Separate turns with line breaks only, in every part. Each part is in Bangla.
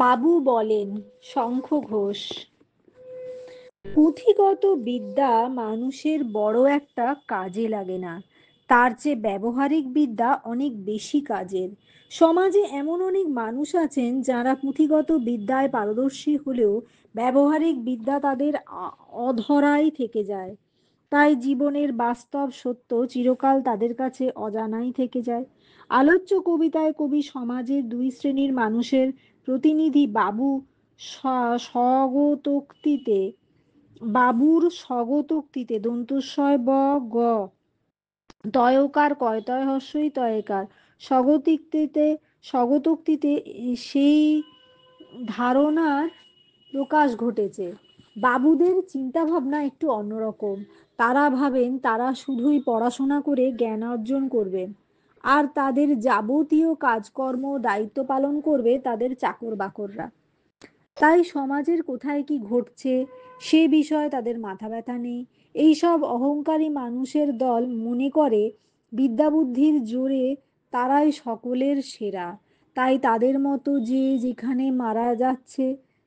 বাবু বলেন, শঙ্খ ঘোষ। পুঁথিগত বিদ্যা মানুষের বড় একটা কাজে লাগে না, তার চেয়ে ব্যবহারিক বিদ্যা অনেক বেশি কাজের। সমাজে এমন অনেক মানুষ আছেন যারা পুঁথিগত বিদ্যায় পারদর্শী হলেও ব্যবহারিক বিদ্যা তাদের অধরাই থেকে যায়। তাই জীবনের বাস্তব সত্য চিরকাল তাদের কাছে অজানাই থেকে যায়। আলোচ্য কবিতায় কবি সমাজের দুই শ্রেণীর মানুষের প্রতিনিধি স্বগতোক্তিতে বাবুর স্বগতোক্তিতে দন্ত্যস্বয় ব গ তয়কার কয়তয় হস্যই তয়কার স্বগতোক্তিতে সেই ধারণার প্রকাশ ঘটেছে। বাবুদের চিন্তা ভাবনা একটু অন্যরকম। তারা ভাবেন তারা শুধুই পড়াশোনা করে জ্ঞান অর্জন করবেন, আর তাদের যাবতীয় কাজকর্ম দায়িত্ব পালন করবে তাদের চাকর বাকররা। তাই সমাজের কোথায় কি ঘটছে সে বিষয়ে তাদের মাথা ব্যথা নেই। এইসব অহংকারী মানুষের দল মনে করে বিদ্যা বুদ্ধির জোরে তারাই সকলের সেরা। তাই তাদের মতো যে যেখানে মারা যাচ্ছে,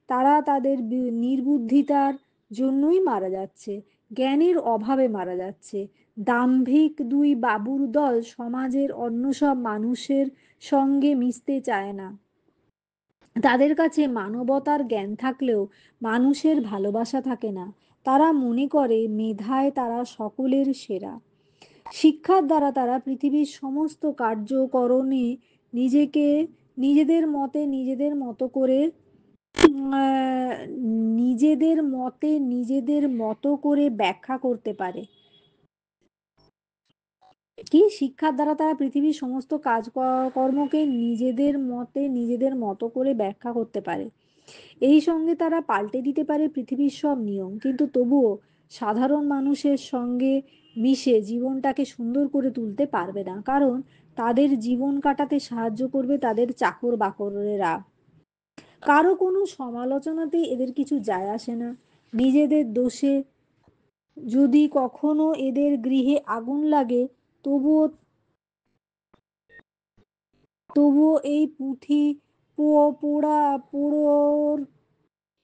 তারা তাদের নির্বুদ্ধিতার জন্যই মারা যাচ্ছে, জ্ঞানের অভাবে মারা যাচ্ছে। দাম্ভিক দুই বাবুর দল সমাজের অন্য সব মানুষের সঙ্গে মিশতে চায় না। তাদের কাছে মানবতার জ্ঞান থাকলেও মানুষের ভালোবাসা থাকে না। তারা মনে করে মেধায় তারা সকলের সেরা। শিক্ষার দ্বারা তারা পৃথিবীর সমস্ত কার্যকরণে নিজেকে নিজেদের মতো করে নিজেদের মতো করে ব্যাখ্যা করতে পারে। শিক্ষার দ্বারা তারা পৃথিবীর সমস্ত কর্মকে নিজেদের মতো করে ব্যাখ্যা করতে পারে। এই সঙ্গে তারা পাল্টে দিতে পারে পৃথিবীর সব নিয়ম, কিন্তু তবুও সাধারণ মানুষের সঙ্গে মিশে জীবনটাকে সুন্দর করে তুলতে পারবে না, কারণ তাদের জীবন কাটাতে সাহায্য করবে তাদের চাকর বাকরেরা। কারো কোনো সমালোচনাতেই এদের কিছু যায় আসে না। নিজেদের দোষে যদি কখনো এদের গৃহে আগুন লাগে, তবুও তবুও এই পুঁথি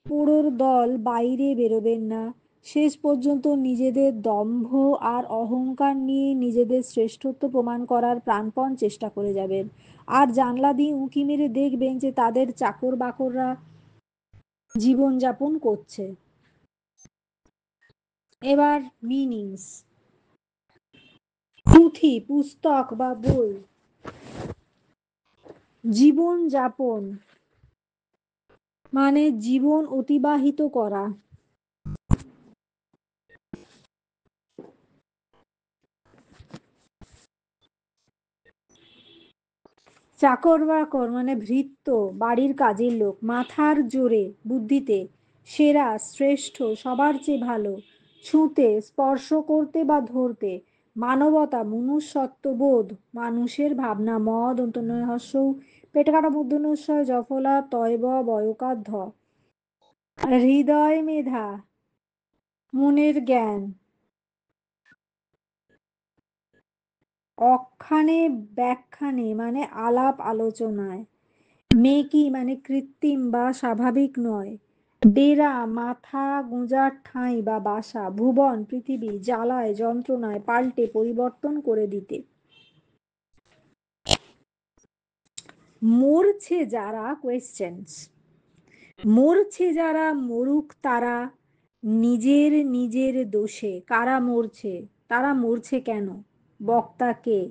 পোড়োর দল বাইরে বেরোবেন না। শেষ পর্যন্ত নিজেদের দম্ভ আর অহংকার নিয়ে নিজেদের শ্রেষ্ঠত্ব প্রমাণ করার প্রাণপণ চেষ্টা করে যাবেন। আর জানলা দিয়ে উঁকি মেরে দেখবেন যে তাদের চাকর বাকররা জীবনযাপন করছে। এবার মিনিংস। পুঁথি, পুস্তক বা বই। জীবনযাপন মানে জীবন অতিবাহিত করা। চাকর বাকর মানে ভৃত্য, বাড়ির কাজের লোক। মাথার জোরে, বুদ্ধিতে সেরা, শ্রেষ্ঠ, সবার চেয়ে ভালো, ছুঁতে, স্পর্শ করতে বা ধরতে। মানবতা, মনুষ্যত্ববোধ, মানুষের ভাবনা। মদ অন্তনয় হস্য পেট কাটা মূর্ধন্যস্বয় জফলা তয়ব বয়কার ধ। হৃদয় মেধা, মনের জ্ঞান। অখ্যানে ব্যাখ্যানে মানে আলাপ আলোচনায়। মেকি মানে কৃত্রিম বা স্বাভাবিক নয়। ডেরা মাথা গোঁজার ঠাঁই বা বাসা। ভুবন পৃথিবী, জ্বালায় যন্ত্রণায় পাল্টে পরিবর্তন করে দিতে। মরছে যারা কোয়েশ্চেন্স। মরছে যারা মরুক তারা নিজের দোষে। কারা মরছে, তারা মরছে কেন, বক্তা কে,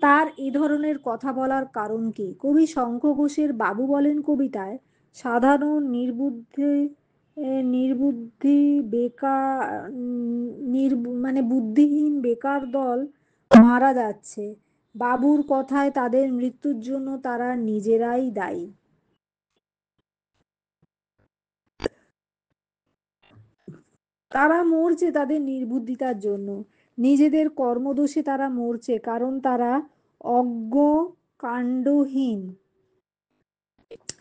তার এ ধরনের কথা বলার কারণ কি? কবি শঙ্খ ঘোষের বাবু বলেন কবিতায় সাধারণ নির্বুদ্ধি বেকার মানে বুদ্ধিহীন বেকার দল মারা যাচ্ছে। বাবুর কথায় তাদের মৃত্যুর জন্য তারা নিজেরাই দায়ী। তারা মরছে তাদের নির্বুদ্ধিতার জন্য, নিজেদের কর্মদোষে তারা মরছে, কারণ তারা অজ্ঞ, কাণ্ডহীন,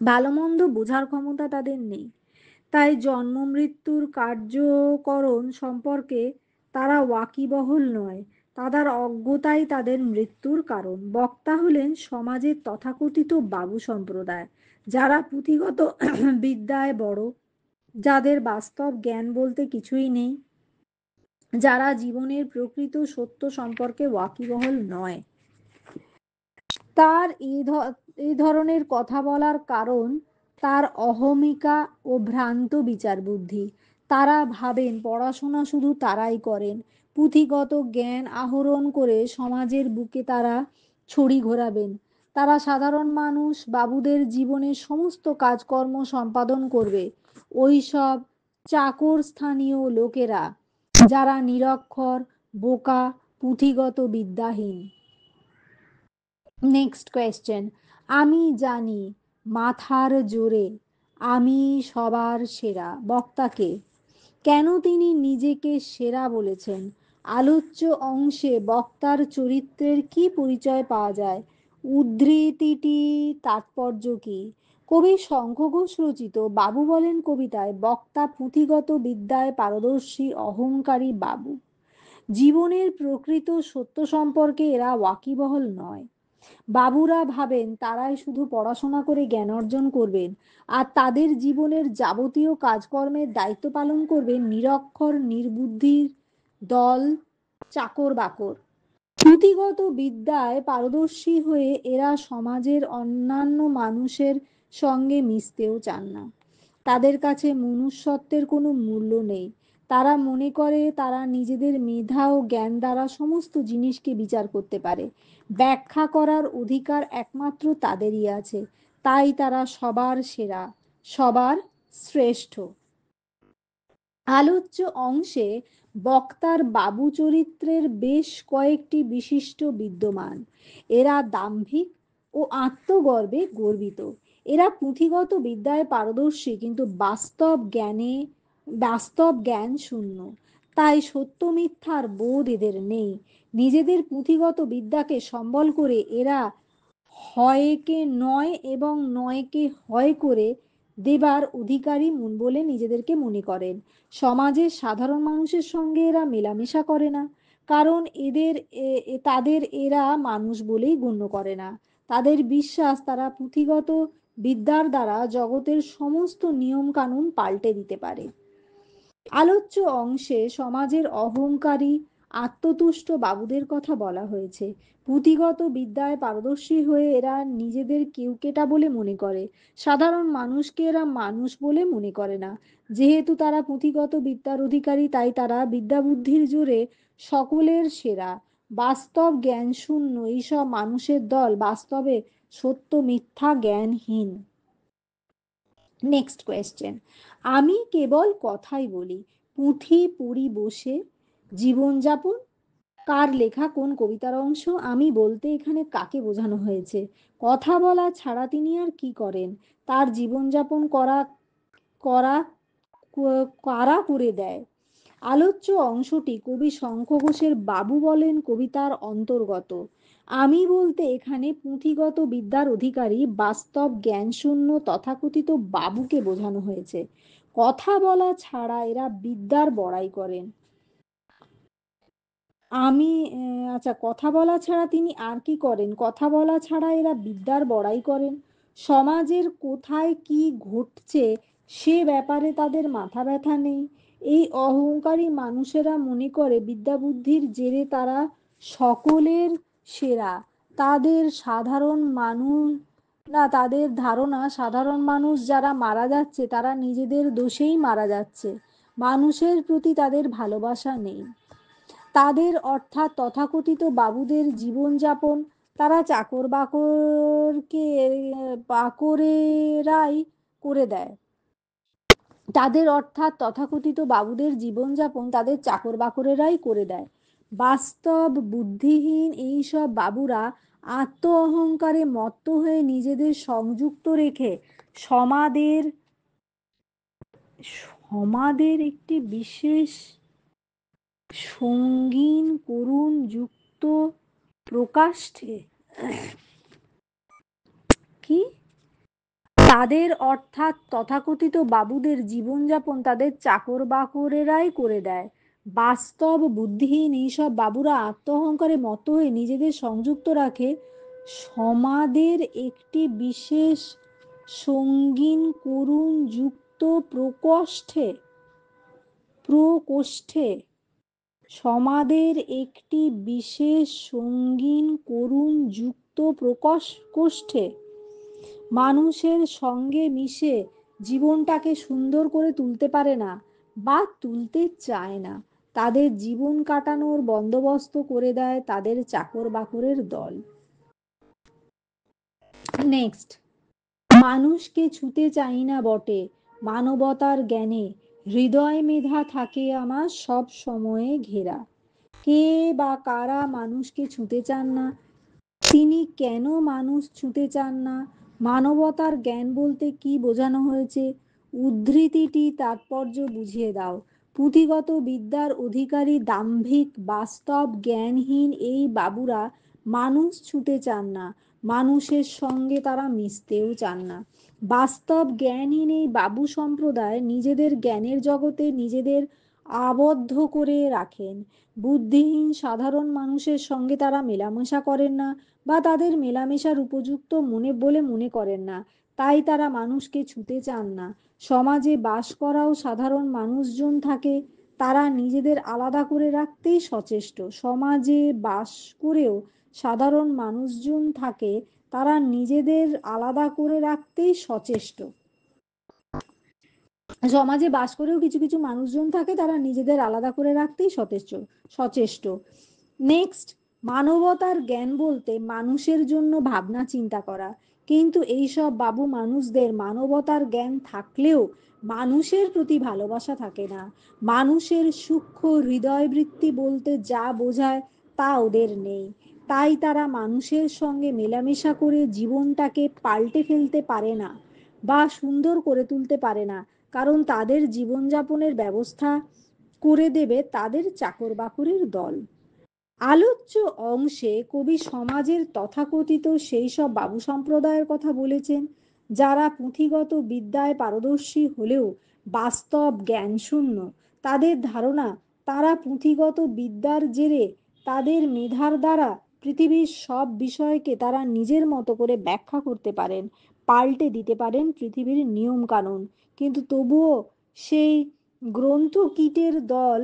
ভালো মন্দ বোঝার ক্ষমতা তাদের নেই। তাই জন্ম মৃত্যুর কার্যকরণ সম্পর্কে তারা ওয়াকিবহল নয়। তাদের অজ্ঞতাই তাদের মৃত্যুর কারণ। বক্তা হলেন সমাজের তথাকথিত বাবু সম্প্রদায়, যারা পুঁথিগত বিদ্যায় বড়, যাদের বাস্তব জ্ঞান বলতে কিছুই নেই, যারা জীবনের প্রকৃত সত্য সম্পর্কে ওয়াকিবহল নয়। তার এই ধরনের কথা বলার কারণ তার অহমিকা ও ভ্রান্ত বিচার বুদ্ধি। তারা ভাবেন পড়াশোনা শুধু তারাই করেন, পুঁথিগত জ্ঞান আহরণ করে সমাজের বুকে তারা ছড়ি ঘোরাবেন। তারা সাধারণ মানুষ বাবুদের জীবনের সমস্ত কাজকর্ম সম্পাদন করবে। ওই সব চাকর স্থানীয় লোকেরা যারা নিরক্ষর, বোকা, পুঁথিগত বিদ্যাহীন। Next question. আমি জানি মাথার জোরে আমি সবার সেরা। বক্তাকে কেন তিনি নিজেকে সেরা বলেছেন? আলোচ্য অংশে বক্তার চরিত্রের কি পরিচয় পাওয়া যায়? উদ্ধৃতিটি তাৎপর্য কি? কবি শঙ্খ ঘোষ রচিত বাবু বলেন কবিতায় বক্তা পুঁথিগত বিদ্যায় পারদর্শী অহংকারী বাবু। জীবনের প্রকৃত সত্য সম্পর্কে এরা ওয়াকিবহল নয়। বাবুরা ভাবেন তারাই শুধু পড়াশোনা করে জ্ঞান অর্জন করবেন, আর তাদের জীবনের যাবতীয় কাজকর্মের দায়িত্ব পালন করবেন নিরক্ষর নির্বুদ্ধির দল চাকর বাকর। পুঁথিগত বিদ্যায় পারদর্শী হয়ে এরা সমাজের অন্যান্য মানুষের সঙ্গে মিশতেও চান না। তাদের কাছে মনুষ্যত্বের কোনো মূল্য নেই। তারা মনে করে তারা নিজেদের মেধা ও জ্ঞান দ্বারা সমস্ত জিনিসকে বিচার করতে পারে, ব্যাখ্যা করার অধিকার একমাত্র তাদেরই আছে। তাই তারা সবার সেরা, সবার শ্রেষ্ঠ। আলোচ্য অংশে বক্তার বাবু চরিত্রের বেশ কয়েকটি বিশিষ্ট বিদ্যমান। এরা দাম্ভিক ও আত্মগর্বে গর্বিত। এরা পুঁথিগত বিদ্যায় পারদর্শী কিন্তু বাস্তব জ্ঞান শূন্য। তাই সত্য মিথ্যার বোধ এদের নেই। নিজেদের পুঁথিগত বিদ্যাকে সম্বল করে এরা হয়কে নয় এবং নয়কে হয় করে দেবার অধিকারী বলে নিজেদেরকে মনে করেন। সমাজের সাধারণ মানুষের সঙ্গে এরা মেলামেশা করে না, কারণ তাদের এরা মানুষ বলেই গণ্য করে না। তাদের বিশ্বাস তারা পুঁথিগত বিদ্যার দ্বারা জগতের সমস্ত নিয়ম কানুন পাল্টে দিতে পারে। আলোচ্য অংশে সমাজের অহংকারী আত্মতুষ্ট বাবুদের কথা বলা হয়েছে। পুঁথিগত বিদ্যায় পারদর্শী হয়ে এরা নিজেদের কেউকেটা বলে মনে করে, সাধারণ মানুষকে এরা মানুষ বলে মনে করে না। যেহেতু তারা পুঁথিগত বিদ্যার অধিকারী, তাই তারা বিদ্যা বুদ্ধির জোরে সকলের সেরা। বাস্তব জ্ঞান শূন্য এইসব মানুষের দল বাস্তবে সত্য মিথ্যা জ্ঞানহীন। Next question. আমি কেবল কথাই বলি, পুঁথি পড়ি বসে জীবনযাপন। কার লেখা কোন কবিতার অংশ? আমি বলতে এখানে কাকে বোঝানো হয়েছে? কথা বলা ছাড়া তিনি আর কি করেন? তার জীবনযাপন করা করা কারা করে দেয়? আলোচ্য অংশটি কবি শঙ্খ ঘোষের বাবু বলেন কবিতার অন্তর্গত। আমি বলতে এখানে পুঁথিগত বিদ্যার অধিকারী বাস্তব জ্ঞানশূন্য তথাকথিত বাবুকে বোঝানো হয়েছে। কথা বলা ছাড়া এরা বিদ্যার বড়াই করেন। আমি আচ্ছা, কথা বলা ছাড়া তিনি আর কি করেন? কথা বলা ছাড়া এরা বিদ্যার বড়াই করেন। সমাজের কোথায় কি ঘটছে সে ব্যাপারে তাদের মাথা ব্যথা নেই। এই অহংকারী মানুষেরা মনে করে বিদ্যা বুদ্ধির জেরে তারা সকলের সেরা। তাদের সাধারণ মানুষ তাদের ধারণা সাধারণ মানুষ যারা মারা যাচ্ছে তারা নিজেদের দোষেই মারা যাচ্ছে, মানুষের প্রতি তাদের ভালোবাসা নেই। তাদের অর্থাৎ তথাকথিত বাবুদের জীবনযাপন তারা চাকর বাকরেরাই করে দেয়। তাদের অর্থাৎ তথাকথিত বাবুদের জীবনযাপন তাদের চাকর বাকরেরাই করে দেয়। বাস্তব বুদ্ধিহীন এইসব বাবুরা আত্ম অহংকারে মত্ত হয়ে নিজেদের সংযুক্ত রেখে সমাদের সমাদের একটি বিশেষ সঙ্গীন করুণ যুক্ত প্রকাশ্যে কি তাদের অর্থাৎ তথাকথিত বাবুদের জীবনযাপন তাদের চাকর বাকরেরাই করে দেয়। বাস্তব বুদ্ধিহীন এইসব বাবুরা আত্মঅহংকারে মত হয়ে নিজেদের সংযুক্ত রাখে সমাদের একটি বিশেষ সঙ্গীন করুণ যুক্ত প্রকোষ্ঠে প্রকোষ্ঠে সমাদের একটি বিশেষ সঙ্গীন করুণ যুক্ত প্রকোষ্ঠে মানুষের সঙ্গে মিশে জীবনটাকে সুন্দর করে তুলতে পারে না বা তুলতে চায় না। তাদের জীবন কাটানোর বন্দোবস্ত করে দেয় তাদের চাকর বাকরের দল। নেক্সট, মানুষকে ছুতে চাই না বটে, মানবতার জ্ঞানে হৃদয় মেধা থাকে আমার সব সময়ে ঘেরা। কে বা কারা মানুষকে ছুতে চান না? তিনি কেন মানুষ ছুঁতে চান না? মানবতার জ্ঞান বলতে কি বোঝানো হয়েছে? উদ্ধৃতিটি তাৎপর্য বুঝিয়ে দাও। পুঁথিগত বিদ্যার অধিকারী দাম্ভিক বাস্তব জ্ঞানহীন এই বাবুরা মানুষ ছুঁতে চান না, মানুষের সঙ্গে তারা মিশতেও চান না। বাস্তব জ্ঞানহীন এই বাবু সম্প্রদায় নিজেদের জ্ঞানের জগতে নিজেদের আবদ্ধ করে রাখেন। বুদ্ধিহীন সাধারণ মানুষের সঙ্গে তারা মেলামেশা করেন না বা তাদের মেলামেশার উপযুক্ত মনে করেন না, তাই তারা মানুষকে ছুঁতে চান না। সমাজে বাস করাও সাধারণ মানুষজন থাকে, তারা নিজেদের আলাদা করে রাখতেই সচেষ্ট। সমাজে বাস করেও সাধারণ মানুষজন থাকে, তারা নিজেদের আলাদা করে রাখতেই সচেষ্ট। সমাজে বাস করেও কিছু কিছু মানুষজন থাকে, তারা নিজেদের আলাদা করে রাখতেই সচেষ্ট। নেক্সট, মানবতার জ্ঞান বলতে মানুষের জন্য ভাবনা চিন্তা করা। কিন্তু এইসব বাবু মানুষদের মানবতার জ্ঞান থাকলেও মানুষের প্রতি ভালোবাসা থাকে না। মানুষের সূক্ষ্ম হৃদয়বৃত্তি বলতে যা বোঝায় তা ওদের নেই, তাই তারা মানুষের সঙ্গে মেলামেশা করে জীবনটাকে পাল্টে ফেলতে পারে না বা সুন্দর করে তুলতে পারে না, কারণ তাদের জীবনযাপনের ব্যবস্থা করে দেবে তাদের চাকর বাকরের দল। আলোচ্য অংশে কবি সমাজের তথাকথিত সেই সব বাবু সম্প্রদায়ের কথা বলেছেন যারা পুঁথিগত বিদ্যায় পারদর্শী হলেও বাস্তব জ্ঞানশূন্য। তাদের ধারণা তারা পুঁথিগত বিদ্যার জেরে তাদের মেধার দ্বারা পৃথিবীর সব বিষয়কে তারা নিজের মতো করে ব্যাখ্যা করতে পারেন, পাল্টে দিতে পারেন পৃথিবীর নিয়ম কানুন, কিন্তু তবুও সেই গ্রন্থ কীটের দল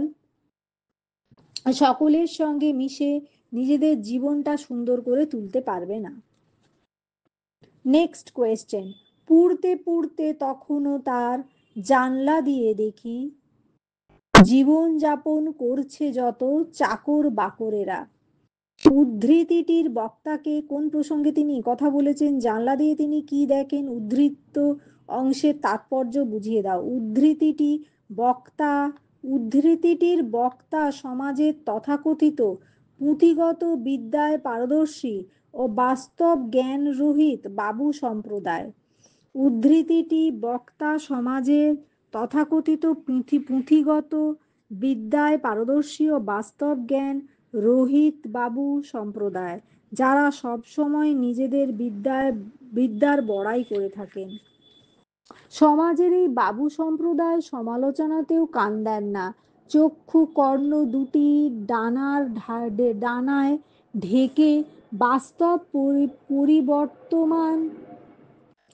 সকলের সঙ্গে মিশে নিজেদের জীবনটা সুন্দর করে তুলতে পারবে না। নেক্সট কোয়েশ্চেন, পড়তে পড়তে তখনও তার জানলা দিয়ে দেখি জীবন যাপন করছে যত চাকর বাকরেরা। উদ্ধৃতিটির বক্তাকে কোন প্রসঙ্গে তিনি কথা বলেছেন, জানলা দিয়ে তিনি কি দেখেন, উদ্ধৃত অংশের তাৎপর্য বুঝিয়ে দাও। উদ্ধৃতিটির বক্তা সমাজের তথাকথিত পুঁথিগত বিদ্যায় পারদর্শী ও বাস্তব জ্ঞান রহিত বাবু সম্প্রদায়। উদ্ধৃতিটি বক্তা সমাজের তথাকথিত পুঁথিগত বিদ্যায় পারদর্শী ও বাস্তব জ্ঞান রহিত বাবু সম্প্রদায়, যারা সবসময় নিজেদের বিদ্যার বড়াই করে থাকেন। সমাজের এই বাবু সম্প্রদায় সমালোচনাতেও কান দেন না। চক্ষু কর্ণ দুটি ডানায় ঢেকে বাস্তব পরিবর্তমান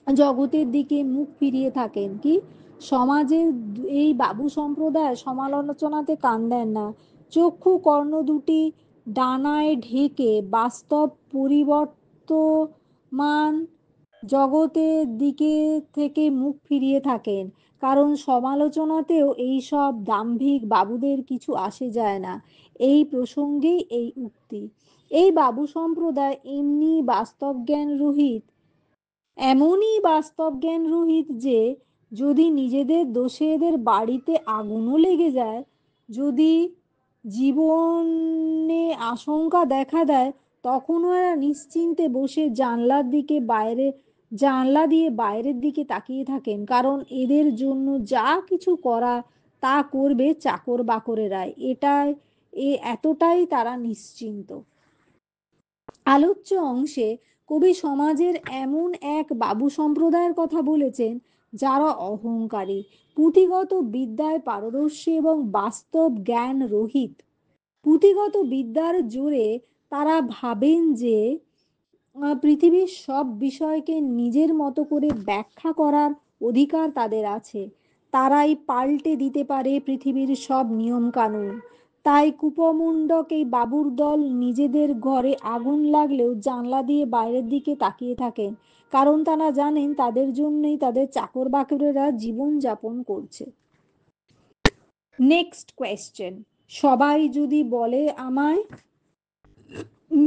জগতের দিকে মুখ ফিরিয়ে থাকেন। কি, সমাজের এই বাবু সম্প্রদায় সমালোচনাতে কান দেন না, চক্ষু কর্ণ দুটি ডানায় ঢেকে বাস্তব পরিবর্তমান জগতের দিকে থেকে মুখ ফিরিয়ে থাকেন, কারণ সমালোচনাতেও এই সব দাম্ভিক বাবুদের কিছু আসে যায় না। এই প্রসঙ্গেই এই উক্তি। এই বাবু সম্প্রদায় এমনই বাস্তব জ্ঞান রহিত যে যদি নিজেদের দোষে এদের বাড়িতে আগুনও লেগে যায়, যদি জীবনে আশঙ্কা দেখা দেয়, তখনও এরা নিশ্চিন্তে বসে জানলা দিয়ে বাইরের দিকে তাকিয়ে থাকেন, কারণ এদের জন্য যা কিছু করা তা করবে চাকর বাকরেরাই। এতটাই তারা নিশ্চিন্ত। আলোচ্য অংশে কবি সমাজের এমন এক বাবু সম্প্রদায়ের কথা বলেছেন যারা অহংকারী, পুঁথিগত বিদ্যায় পারদর্শী এবং বাস্তব জ্ঞান রহিত। পুঁথিগত বিদ্যার জোরে তারা ভাবেন যে পৃথিবীর সব বিষয়কে নিজের মতো করে ব্যাখ্যা করার অধিকার তাদের আছে। তারাই পাল্টে দিতে পারে পৃথিবীর সব নিয়ম কানুন। তাই কুপমণ্ডক এই বাবুর দল নিজেদের ঘরে আগুন লাগলেও জানলা দিয়ে বাইরের দিকে তাকিয়ে থাকেন, কারণ তারা জানেন তাদের জন্যই তাদের চাকর বাকরেরা জীবন যাপন করছে। নেক্সট কোয়েশ্চেন, সবাই যদি বলে আমায়।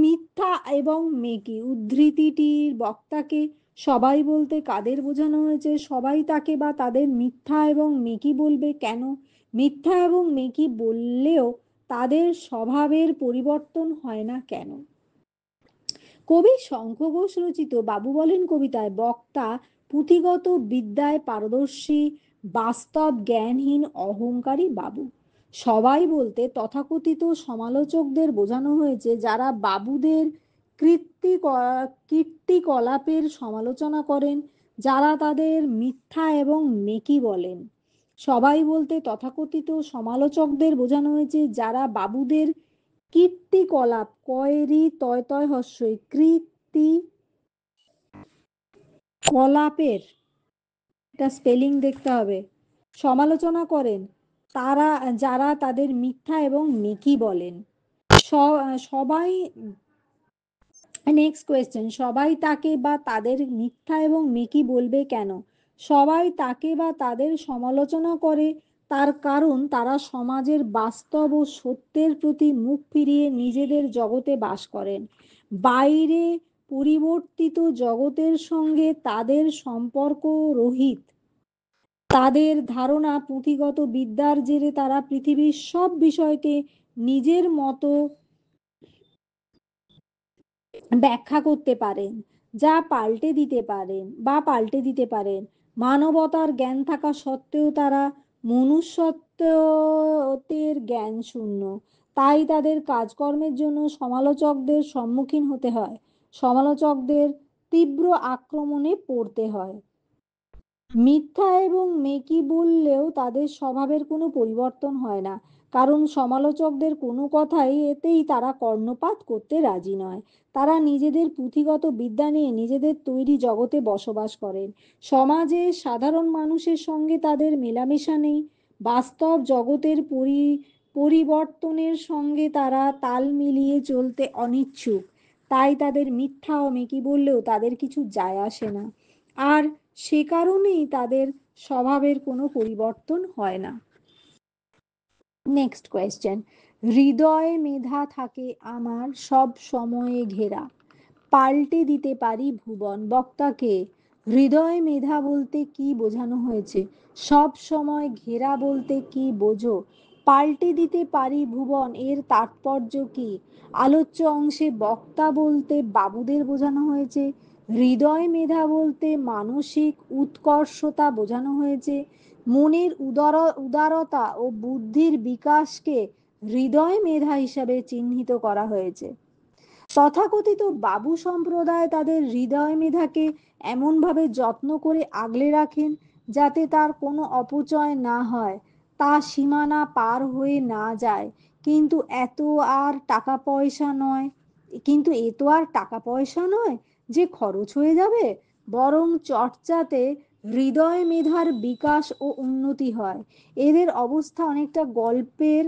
মিথ্যা এবং মেকি উদ্ধৃতিটির বক্তাকে সবাই বলতে কাদের বোঝানো হয়েছে? সবাই তাকে বা তাদের মিথ্যা এবং মেকি বলবে কেন? মিথ্যা এবং মেকি বললেও তাদের স্বভাবের পরিবর্তন হয় না কেন? কবি শঙ্খ ঘোষ রচিত বাবু বলেন কবিতায় বক্তা পুঁথিগত বিদ্যায় পারদর্শী, বাস্তব জ্ঞানহীন অহংকারী বাবু। সবাই বলতে তথাকথিত সমালোচকদের বোঝানো হয়েছে যারা বাবুদের কীর্তিকলাপের সমালোচনা করেন, যারা তাদের মিথ্যা এবং মেকি বলেন। সবাই বলতে তথাকথিত সমালোচকদের বোঝানো হয়েছে যারা বাবুদের কীর্তিকলাপ, কয়েরি তয় তয় হস্যই কীর্তি কলাপের, এটা স্পেলিং দেখতে হবে, সমালোচনা করেন, তারা যারা তাদের মিথ্যা এবং মেকি বলেন। সবাই নেক্সট কোয়েশ্চেন, সবাই তাকে বা তাদের মিথ্যা এবং মেকি বলবে কেন? সবাই তাকে বা তাদের সমালোচনা করে তার কারণ তারা সমাজের বাস্তব ও সত্যের প্রতি মুখ ফিরিয়ে নিজেদের জগতে বাস করেন। বাইরে পরিবর্তিত জগতের সঙ্গে তাদের সম্পর্ক রহিত। তাদের ধারণা পুঁথিগত বিদ্যার জেরে তারা পৃথিবীর সব বিষয়কে নিজের মতো ব্যাখ্যা করতে পারেন, যা পাল্টে দিতে পারেন। মানবতার জ্ঞান থাকা সত্ত্বেও তারা মনুষ্যত্বের জ্ঞান শূন্য। তাই তাদের কাজকর্মের জন্য সমালোচকদের সম্মুখীন হতে হয়, সমালোচকদের তীব্র আক্রমণে পড়তে হয়। মিথ্যা এবং মেকি বললেও তাদের স্বভাবের কোনো পরিবর্তন হয় না, কারণ সমালোচকদের কোনো কথাই এতেই তারা কর্ণপাত করতে রাজি নয়। তারা নিজেদের পুঁথিগত বিদ্যা নিয়ে নিজেদের তৈরি জগতে বসবাস করেন। সমাজে সাধারণ মানুষের সঙ্গে তাদের মেলামেশা নেই। বাস্তব জগতের পরিবর্তনের সঙ্গে তারা তাল মিলিয়ে চলতে অনিচ্ছুক। তাই তাদের মিথ্যা ও মেকি বললেও তাদের কিছু যায় আসে না, আর সে কারণেই তাদের স্বভাবের কোনো পরিবর্তন হয় না। নেক্সট কোয়েশ্চেন, হৃদয় মেধা থাকে আমার সব সময়ে ঘেরা, পাল্টে দিতে পারি ভুবন। বক্তাকে হৃদয় মেধা বলতে কি বোঝানো হয়েছে? সব সময় ঘেরা বলতে কি বোঝো? পাল্টে দিতে পারি ভুবন এর তাৎপর্য কি? আলোচ্য অংশে বক্তা বলতে বাবুদের বোঝানো হয়েছে, হৃদয় মেধা বলতে মানসিক উৎকর্ষতা বোঝানো হয়েছে। মনের উদারতা ও বুদ্ধির বিকাশকে হৃদয় মেধা হিসাবে চিহ্নিত করা হয়েছে। তথাকথিত বাবু সম্প্রদায় তাদের হৃদয় মেধাকে এমনভাবে যত্ন করে আগলে রাখেন যাতে তার কোনো অপচয় না হয়, তা সীমানা পার হয়ে না যায়। কিন্তু আর টাকা পয়সা নয় কিন্তু এ তো আর টাকা পয়সা নয় যে খরচ হয়ে যাবে, বরং চর্চাতে হৃদয় মেধার বিকাশ ও উন্নতি হয়। এদের অবস্থা অনেকটা গল্পের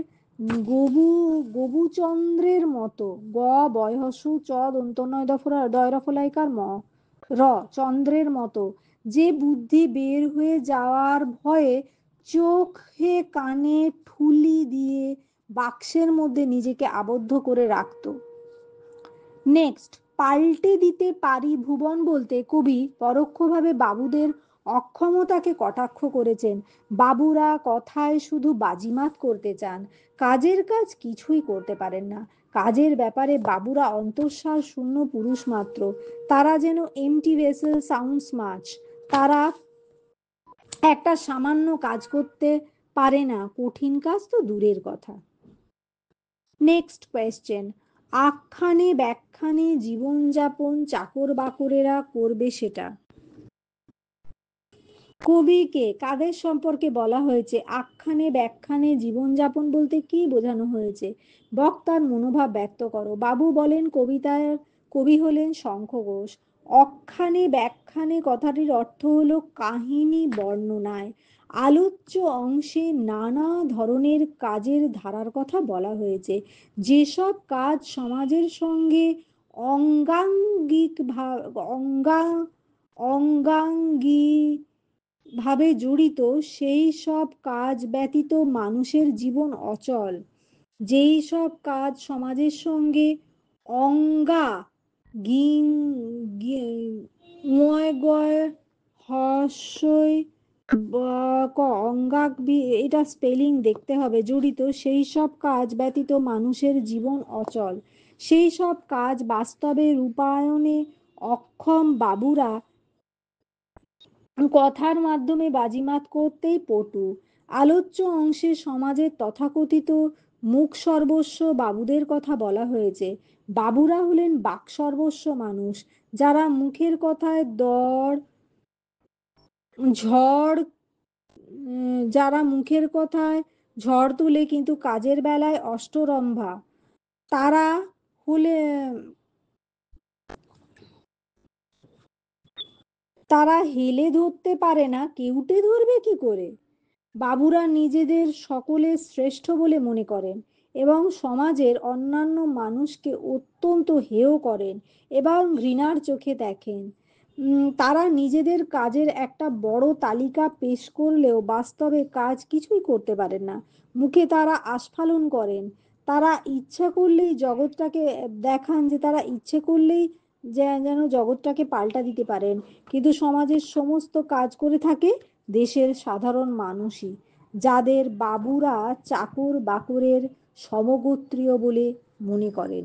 গবুচন্দ্রের মতো। গ বয়হসু চ দন্তনয় দয়রফলাইকার ম র চন্দ্রের মতো, যে বুদ্ধি বের হয়ে যাওয়ার ভয়ে চোখে কানে ঠুলি দিয়ে বাক্সের মধ্যে নিজেকে আবদ্ধ করে রাখত। নেক্সট, পাল্টে দিতে পারি ভুবন বলতে কবি পরোক্ষভাবে বাবুদের অক্ষমতাকে কটাক্ষ করেছেন। বাবুরা কথায় শুধু বাজিমাত করতে চান, কাজের কাজ কিছুই করতে পারেন না। কাজের ব্যাপারে বাবুরা অন্তঃসার শূন্য পুরুষ মাত্র। তারা যেন এমটি ভেসেল সাউন্ডস মাচ। তারা একটা সামান্য কাজ করতে পারে না, কঠিন কাজ তো দূরের কথা। নেক্সট কোয়েশ্চেন, আখ্যানে ব্যাখ্যানে জীবনযাপন চাকর বাকরেরা করবে সেটা। কবিকে কাদের সম্পর্কে বলা হয়েছে? আখ্যানে ব্যাখ্যানে জীবনযাপন বলতে কি বোঝানো হয়েছে? বক্তার মনোভাব ব্যক্ত করো। বাবু বলেন কবিতার কবি হলেন শঙ্খ ঘোষ। অখ্যানে ব্যাখ্যানে কথাটির অর্থ হলো কাহিনী বর্ণনায়। আলোচ্য অংশে নানা ধরনের কাজের ধারার কথা বলা হয়েছে। যেসব কাজ সমাজের সঙ্গে অঙ্গাঙ্গিক অঙ্গাঙ্গী ভাবে জড়িত, সেই সব কাজ ব্যতীত মানুষের জীবন অচল। যেই সব কাজ সমাজের সঙ্গে অঙ্গা গিং হর্ষই অঙ্গাক এটা স্পেলিং দেখতে হবে, জড়িত, সেই সব কাজ ব্যতীত মানুষের জীবন অচল। সেই সব কাজ বাস্তবে রূপায়ণে অক্ষম বাবুরা কথার মাধ্যমে বাজিমাত করতেই পটু। আলোচ্য অংশে সমাজের তথাকথিত মুখ সর্বস্ব বাবুদের কথা বলা হয়েছে। বাবুরা হলেন বাক সর্বস্ব মানুষ, যারা মুখের কথায় ঝড় যারা মুখের কথায় ঝড় তুলে কিন্তু কাজের বেলায় অষ্টরম্ভা। তারা হলে তারা হেলে ধরতে পারে না, কেউটে ধরবে কি করে? বাবুরা নিজেদের সকলে শ্রেষ্ঠ বলে মনে করেন এবং সমাজের অন্যান্য মানুষকে অত্যন্ত হেয় করেন এবং ঘৃণার চোখে দেখেন। তারা নিজেদের কাজের একটা বড় তালিকা পেশ করলেও বাস্তবে কাজ কিছুই করতে পারেন না। মুখে তারা আস্ফালন করেন। তারা ইচ্ছা করলেই জগৎটাকে দেখান যে তারা ইচ্ছে করলেই যেন জগৎটাকে পাল্টা দিতে পারেন, কিন্তু সমাজের সমস্ত কাজ করে থাকে দেশের সাধারণ মানুষই, যাদের বাবুরা চাকর বাকরের সমগোত্রীয় বলে মনে করেন।